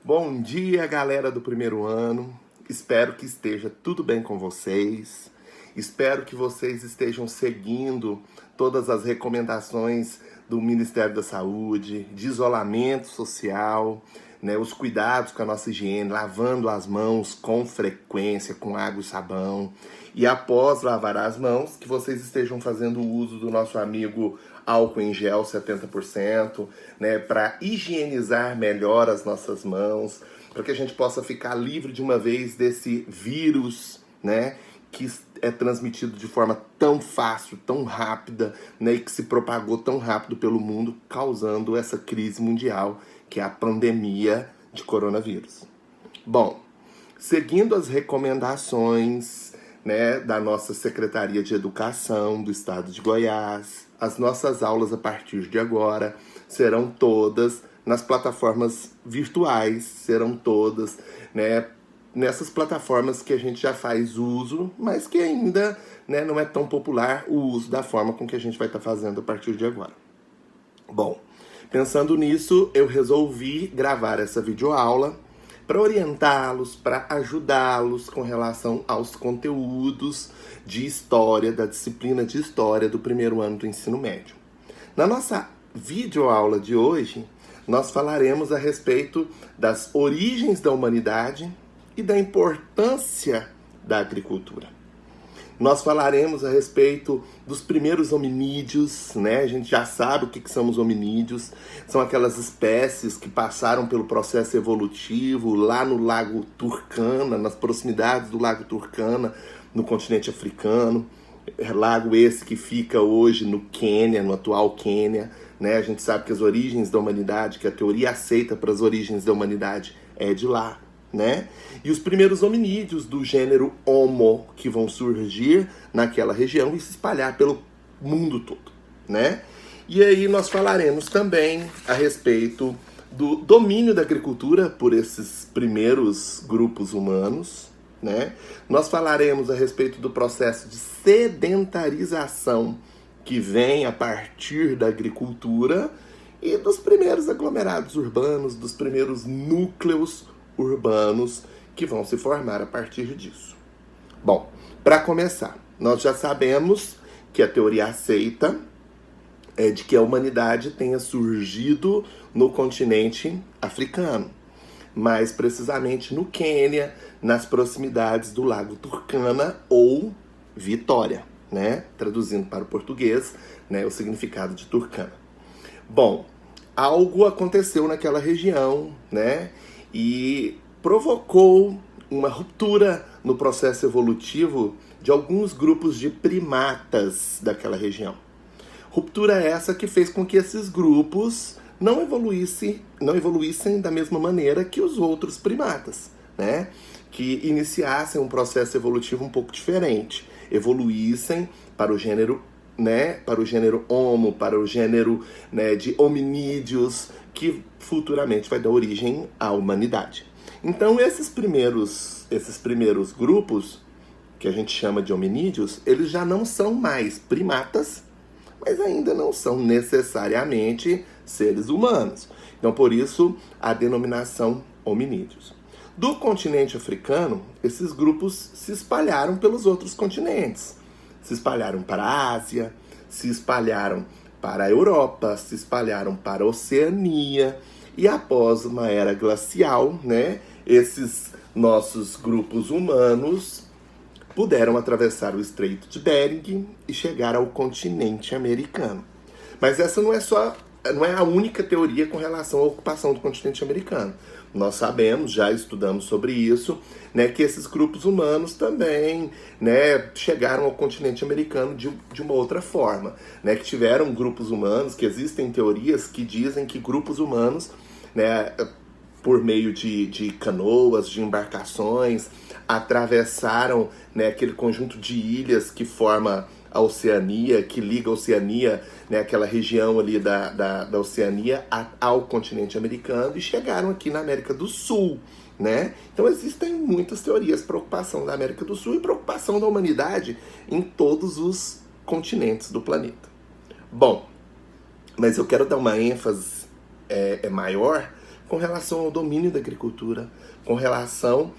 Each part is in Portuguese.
Bom dia, galera do primeiro ano. Espero que esteja tudo bem com vocês. Espero que vocês estejam seguindo todas as recomendações do Ministério da Saúde, de isolamento social, né, os cuidados com a nossa higiene, lavando as mãos com frequência, com água e sabão. E após lavar as mãos, que vocês estejam fazendo uso do nosso amigo álcool em gel 70%, né, para higienizar melhor as nossas mãos, para que a gente possa ficar livre de uma vez desse vírus, né, que é transmitido de forma tão fácil, tão rápida, né, e que se propagou tão rápido pelo mundo, causando essa crise mundial, que é a pandemia de coronavírus. Bom, seguindo as recomendações, né, da nossa Secretaria de Educação do Estado de Goiás, as nossas aulas a partir de agora serão todas nas plataformas virtuais, serão todas, né, nessas plataformas que a gente já faz uso, mas que ainda, né, não é tão popular o uso da forma com que a gente vai estar fazendo a partir de agora. Bom, pensando nisso, eu resolvi gravar essa videoaula para orientá-los, para ajudá-los com relação aos conteúdos de história, da disciplina de história do primeiro ano do ensino médio. Na nossa videoaula de hoje, nós falaremos a respeito das origens da humanidade e da importância da agricultura. Nós falaremos a respeito dos primeiros hominídeos, né? A gente já sabe o que são os hominídeos. São aquelas espécies que passaram pelo processo evolutivo lá no Lago Turkana, nas proximidades do Lago Turkana, no continente africano. Lago esse que fica hoje no Quênia, no atual Quênia, né? A gente sabe que as origens da humanidade, que a teoria aceita para as origens da humanidade é de lá, né? E os primeiros hominídeos do gênero Homo que vão surgir naquela região e se espalhar pelo mundo todo, né? E aí nós falaremos também a respeito do domínio da agricultura por esses primeiros grupos humanos, né? Nós falaremos a respeito do processo de sedentarização que vem a partir da agricultura e dos primeiros aglomerados urbanos, dos primeiros núcleos urbanos que vão se formar a partir disso. Bom, para começar, nós já sabemos que a teoria aceita é de que a humanidade tenha surgido no continente africano, mais precisamente no Quênia, nas proximidades do Lago Turkana ou Vitória, né? Traduzindo para o português, né, o significado de Turkana. Bom, algo aconteceu naquela região, né? E provocou uma ruptura no processo evolutivo de alguns grupos de primatas daquela região. Ruptura essa que fez com que esses grupos não evoluíssem da mesma maneira que os outros primatas, né? Que iniciassem um processo evolutivo um pouco diferente, evoluíssem para o gênero, né, para o gênero Homo, para o gênero, né, de hominídeos, que futuramente vai dar origem à humanidade. Então esses primeiros grupos, que a gente chama de hominídeos, eles já não são mais primatas, mas ainda não são necessariamente seres humanos. Então por isso a denominação hominídeos. Do continente africano, esses grupos se espalharam pelos outros continentes. Se espalharam para a Ásia, se espalharam para a Europa, se espalharam para a Oceania, e após uma era glacial, né, esses nossos grupos humanos puderam atravessar o Estreito de Bering e chegar ao continente americano. Mas essa não é a única teoria com relação à ocupação do continente americano. Nós sabemos, já estudamos sobre isso, né, que esses grupos humanos também, né, chegaram ao continente americano de uma outra forma, né, que tiveram grupos humanos, que existem teorias que dizem que grupos humanos, né, por meio de canoas, de embarcações, atravessaram, né, aquele conjunto de ilhas que forma a Oceania, que liga a Oceania, né, aquela região ali da Oceania ao continente americano, e chegaram aqui na América do Sul, né? Então existem muitas teorias para a ocupação da América do Sul e para a ocupação da humanidade em todos os continentes do planeta. Bom, mas eu quero dar uma ênfase maior com relação ao domínio da agricultura, com relação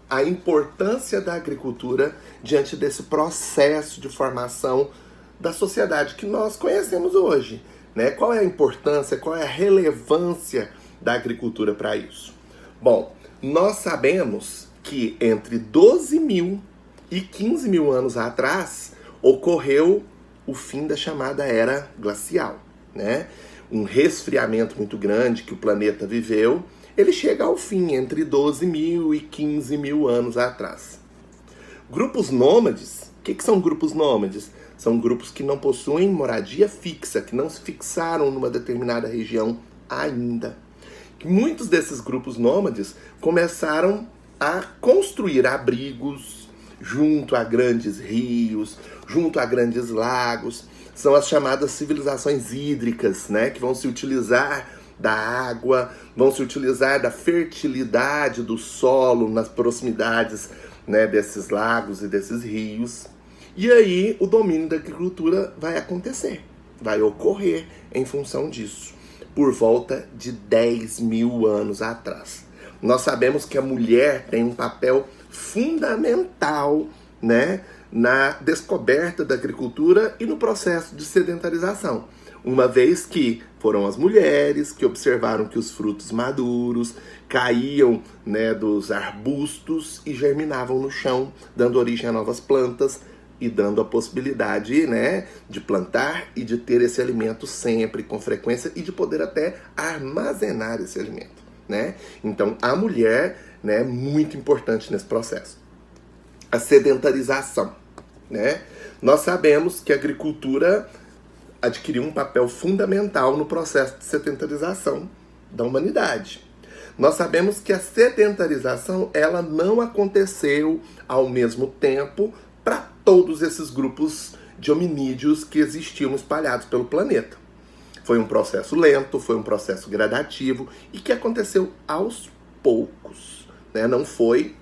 à importância da agricultura diante desse processo de formação da sociedade que nós conhecemos hoje, né? Qual é a importância, qual é a relevância da agricultura para isso? Bom, nós sabemos que entre 12 mil e 15 mil anos atrás ocorreu o fim da chamada Era Glacial, né? Um resfriamento muito grande que o planeta viveu, ele chega ao fim entre 12 mil e 15 mil anos atrás. Grupos nômades, o que são grupos nômades? São grupos que não possuem moradia fixa, que não se fixaram numa determinada região ainda. Muitos desses grupos nômades começaram a construir abrigos junto a grandes rios, junto a grandes lagos. São as chamadas civilizações hídricas, né, que vão se utilizar da água, vão se utilizar da fertilidade do solo nas proximidades, né, desses lagos e desses rios. E aí o domínio da agricultura vai acontecer, vai ocorrer em função disso, por volta de 10 mil anos atrás. Nós sabemos que a mulher tem um papel fundamental, né, na descoberta da agricultura e no processo de sedentarização, uma vez que foram as mulheres que observaram que os frutos maduros caíam, né, dos arbustos e germinavam no chão, dando origem a novas plantas e dando a possibilidade, né, de plantar e de ter esse alimento sempre, com frequência, e de poder até armazenar esse alimento, né? Então, a mulher, né, é muito importante nesse processo. A sedentarização, né? Nós sabemos que a agricultura adquiriu um papel fundamental no processo de sedentarização da humanidade. Nós sabemos que a sedentarização, ela não aconteceu ao mesmo tempo para todos esses grupos de hominídeos que existiam espalhados pelo planeta. Foi um processo lento, foi um processo gradativo e que aconteceu aos poucos, né? Não foi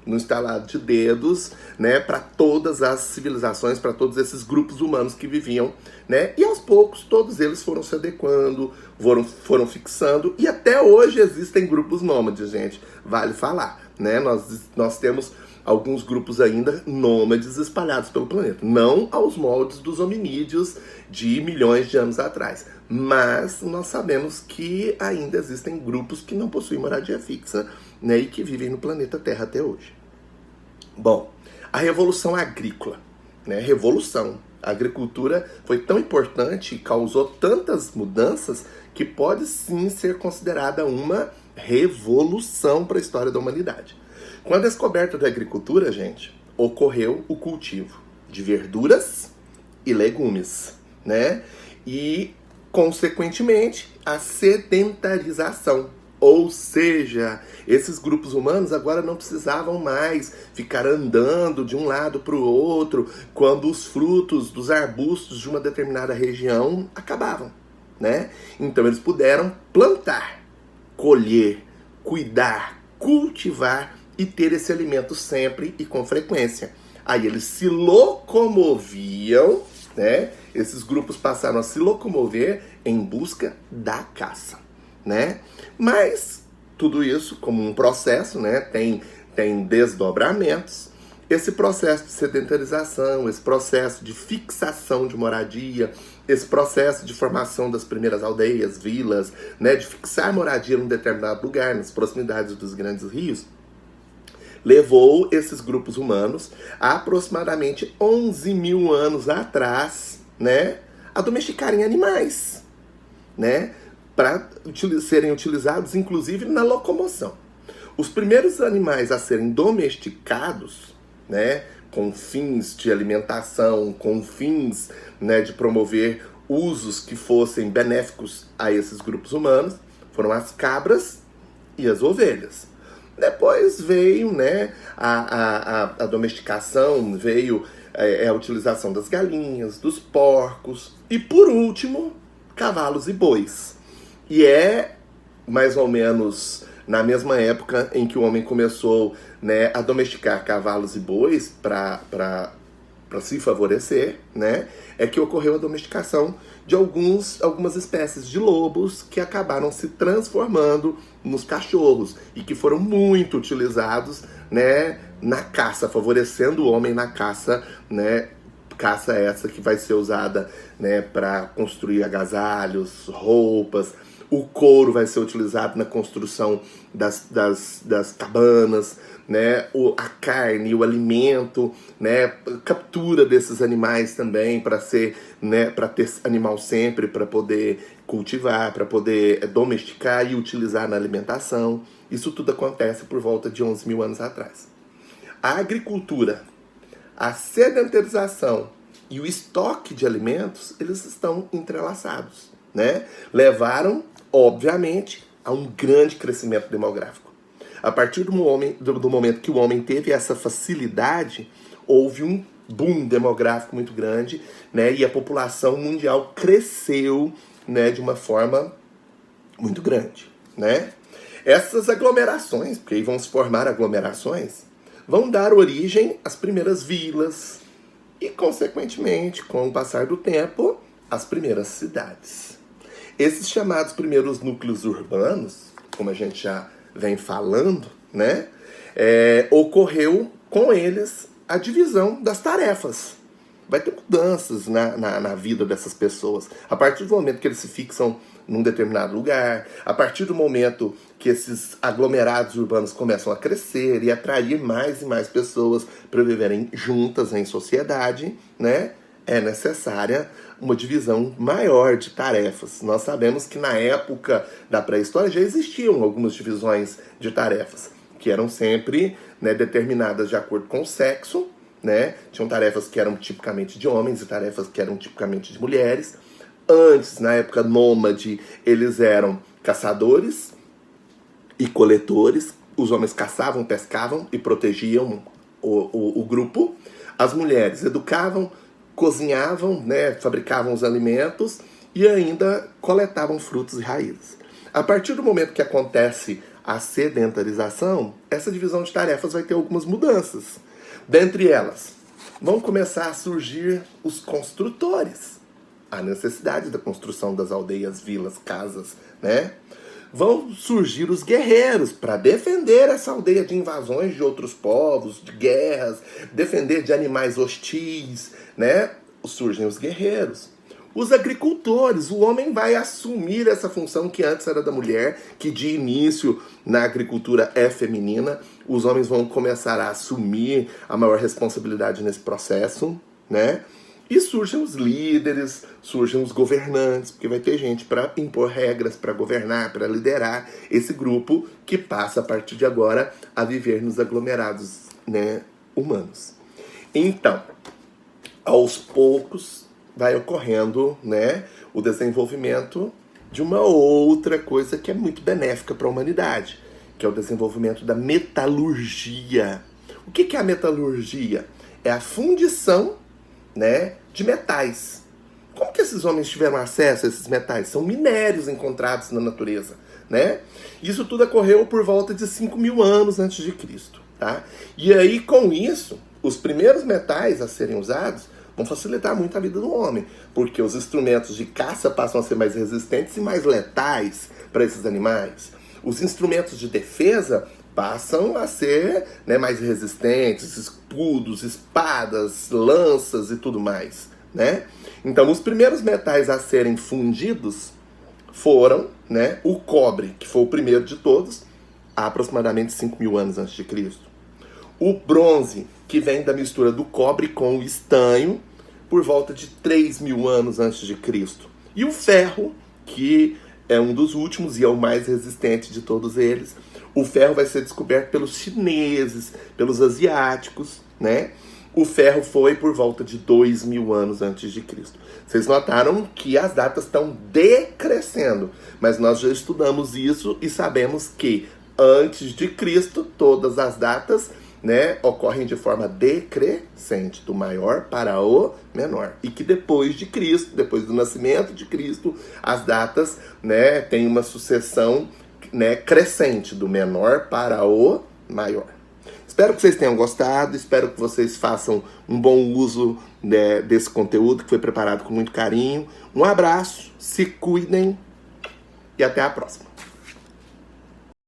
no estalar de dedos, né, para todas as civilizações, para todos esses grupos humanos que viviam, né? E aos poucos todos eles foram se adequando, foram fixando, e até hoje existem grupos nômades, gente, vale falar, né? Nós temos alguns grupos ainda nômades espalhados pelo planeta, não aos moldes dos hominídeos de milhões de anos atrás, mas nós sabemos que ainda existem grupos que não possuem moradia fixa, né, e que vivem no planeta Terra até hoje. Bom, a Revolução Agrícola, né? Revolução. A agricultura foi tão importante e causou tantas mudanças que pode sim ser considerada uma revolução para a história da humanidade. Com a descoberta da agricultura, gente, ocorreu o cultivo de verduras e legumes, né? E, consequentemente, a sedentarização. Ou seja, esses grupos humanos agora não precisavam mais ficar andando de um lado para o outro quando os frutos dos arbustos de uma determinada região acabavam, né? Então eles puderam plantar, colher, cuidar, cultivar e ter esse alimento sempre e com frequência. Aí eles se locomoviam, né? Esses grupos passaram a se locomover em busca da caça, né? Mas tudo isso como um processo, né, tem desdobramentos. Esse processo de sedentarização, esse processo de fixação de moradia, esse processo de formação das primeiras aldeias, vilas, né, de fixar moradia num determinado lugar, nas proximidades dos grandes rios, levou esses grupos humanos a aproximadamente 11 mil anos atrás, né, a domesticarem animais, né, para serem utilizados, inclusive, na locomoção. Os primeiros animais a serem domesticados, né, com fins de alimentação, com fins, né, de promover usos que fossem benéficos a esses grupos humanos, foram as cabras e as ovelhas. Depois veio, né, a domesticação, veio a utilização das galinhas, dos porcos e, por último, cavalos e bois. E é mais ou menos na mesma época em que o homem começou, né, a domesticar cavalos e bois para se favorecer, né, é que ocorreu a domesticação de algumas espécies de lobos que acabaram se transformando nos cachorros e que foram muito utilizados, né, na caça, favorecendo o homem na caça, né, caça essa que vai ser usada, né, para construir agasalhos, roupas. O couro vai ser utilizado na construção das cabanas, né? A carne, o alimento, né? Captura desses animais também para ser, né? Para ter animal sempre, para poder cultivar, para poder domesticar e utilizar na alimentação. Isso tudo acontece por volta de 11 mil anos atrás. A agricultura, a sedentarização e o estoque de alimentos, eles estão entrelaçados, né? Levaram, obviamente, a um grande crescimento demográfico. A partir do momento que o homem teve essa facilidade, houve um boom demográfico muito grande, né? E a população mundial cresceu, né, de uma forma muito grande, né? Essas aglomerações, porque aí vão se formar aglomerações, vão dar origem às primeiras vilas e, consequentemente, com o passar do tempo, às primeiras cidades. Esses chamados primeiros núcleos urbanos, como a gente já vem falando, né, ocorreu com eles a divisão das tarefas. Vai ter mudanças na vida dessas pessoas. A partir do momento que eles se fixam num determinado lugar, a partir do momento que esses aglomerados urbanos começam a crescer e atrair mais e mais pessoas para viverem juntas em sociedade, né, é necessária uma divisão maior de tarefas. Nós sabemos que na época da pré-história já existiam algumas divisões de tarefas, que eram sempre, né, determinadas de acordo com o sexo, né? Tinham tarefas que eram tipicamente de homens e tarefas que eram tipicamente de mulheres. Antes, na época nômade, eles eram caçadores e coletores. Os homens caçavam, pescavam e protegiam o grupo. As mulheres educavam, cozinhavam, né, fabricavam os alimentos e ainda coletavam frutos e raízes. A partir do momento que acontece a sedentarização, essa divisão de tarefas vai ter algumas mudanças. Dentre elas, vão começar a surgir os construtores. A necessidade da construção das aldeias, vilas, casas, né? Vão surgir os guerreiros para defender essa aldeia de invasões de outros povos, de guerras, defender de animais hostis, né? Surgem os guerreiros. Os agricultores, o homem vai assumir essa função que antes era da mulher, que de início na agricultura é feminina. Os homens vão começar a assumir a maior responsabilidade nesse processo, né? E surgem os líderes, surgem os governantes, porque vai ter gente para impor regras, para governar, para liderar esse grupo que passa a partir de agora a viver nos aglomerados, né, humanos. Então, aos poucos vai ocorrendo, né, o desenvolvimento de uma outra coisa que é muito benéfica para a humanidade, que é o desenvolvimento da metalurgia. O que é a metalurgia? É a fundição, né, de metais. Como que esses homens tiveram acesso a esses metais? São minérios encontrados na natureza, né? Isso tudo ocorreu por volta de 5 mil anos antes de Cristo, tá? E aí, com isso, os primeiros metais a serem usados vão facilitar muito a vida do homem, porque os instrumentos de caça passam a ser mais resistentes e mais letais para esses animais. Os instrumentos de defesa passam a ser, né, mais resistentes, escudos, espadas, lanças e tudo mais, né? Então, os primeiros metais a serem fundidos foram, né, o cobre, que foi o primeiro de todos, há aproximadamente 5 mil anos antes de Cristo. O bronze, que vem da mistura do cobre com o estanho, por volta de 3 mil anos antes de Cristo. E o ferro, que é um dos últimos e é o mais resistente de todos eles. O ferro vai ser descoberto pelos chineses, pelos asiáticos, né? O ferro foi por volta de 2 mil anos antes de Cristo. Vocês notaram que as datas estão decrescendo, mas nós já estudamos isso e sabemos que antes de Cristo, todas as datas, né, ocorrem de forma decrescente, do maior para o menor. E que depois de Cristo, depois do nascimento de Cristo, as datas, né, têm uma sucessão, né, crescente, do menor para o maior. Espero que vocês tenham gostado, espero que vocês façam um bom uso, né, desse conteúdo que foi preparado com muito carinho. Um abraço, se cuidem e até a próxima.